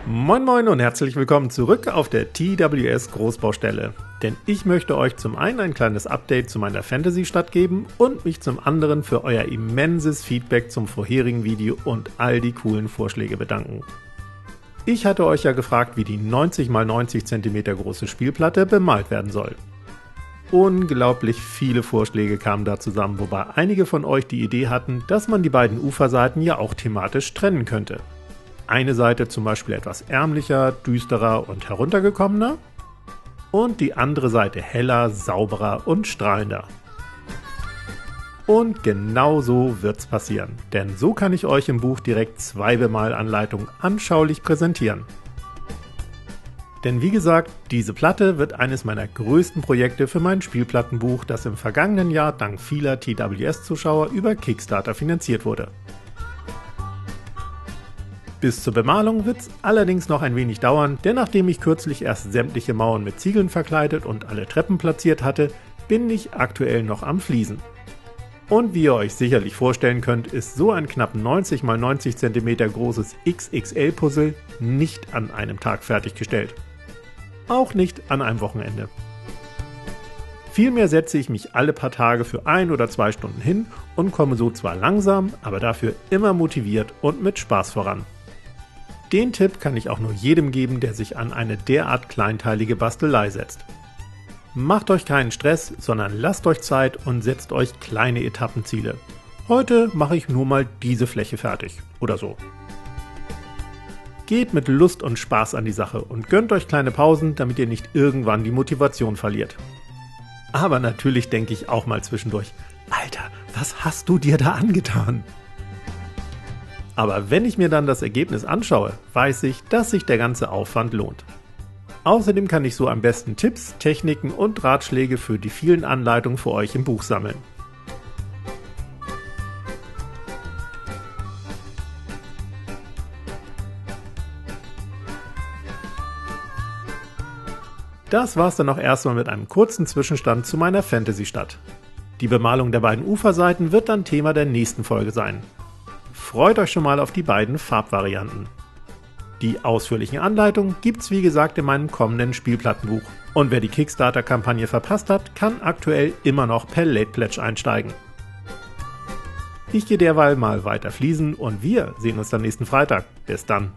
Moin Moin und herzlich willkommen zurück auf der TWS Großbaustelle. Denn ich möchte euch zum einen ein kleines Update zu meiner Fantasy-Stadt geben und mich zum anderen für euer immenses Feedback zum vorherigen Video und all die coolen Vorschläge bedanken. Ich hatte euch ja gefragt, wie die 90 x 90 cm große Spielplatte bemalt werden soll. Unglaublich viele Vorschläge kamen da zusammen, wobei einige von euch die Idee hatten, dass man die beiden Uferseiten ja auch thematisch trennen könnte. Eine Seite zum Beispiel etwas ärmlicher, düsterer und heruntergekommener und die andere Seite heller, sauberer und strahlender. Und genau so wird's passieren, denn so kann ich euch im Buch direkt 2 Bemalanleitungen anschaulich präsentieren. Denn wie gesagt, diese Platte wird eines meiner größten Projekte für mein Spielplattenbuch, das im vergangenen Jahr dank vieler TWS-Zuschauer über Kickstarter finanziert wurde. Bis zur Bemalung wird es allerdings noch ein wenig dauern, denn nachdem ich kürzlich erst sämtliche Mauern mit Ziegeln verkleidet und alle Treppen platziert hatte, bin ich aktuell noch am Fliesen. Und wie ihr euch sicherlich vorstellen könnt, ist so ein knapp 90 x 90 cm großes XXL-Puzzle nicht an einem Tag fertiggestellt. Auch nicht an einem Wochenende. Vielmehr setze ich mich alle paar Tage für 1 oder 2 Stunden hin und komme so zwar langsam, aber dafür immer motiviert und mit Spaß voran. Den Tipp kann ich auch nur jedem geben, der sich an eine derart kleinteilige Bastelei setzt. Macht euch keinen Stress, sondern lasst euch Zeit und setzt euch kleine Etappenziele. Heute mache ich nur mal diese Fläche fertig oder so. Geht mit Lust und Spaß an die Sache und gönnt euch kleine Pausen, damit ihr nicht irgendwann die Motivation verliert. Aber natürlich denke ich auch mal zwischendurch, Alter, was hast du dir da angetan? Aber wenn ich mir dann das Ergebnis anschaue, weiß ich, dass sich der ganze Aufwand lohnt. Außerdem kann ich so am besten Tipps, Techniken und Ratschläge für die vielen Anleitungen für euch im Buch sammeln. Das war's dann auch erstmal mit einem kurzen Zwischenstand zu meiner Fantasy-Stadt. Die Bemalung der beiden Uferseiten wird dann Thema der nächsten Folge sein. Freut euch schon mal auf die beiden Farbvarianten. Die ausführlichen Anleitungen gibt's wie gesagt in meinem kommenden Spielplattenbuch. Und wer die Kickstarter-Kampagne verpasst hat, kann aktuell immer noch per Late Pledge einsteigen. Ich gehe derweil mal weiter fliesen und wir sehen uns dann nächsten Freitag. Bis dann.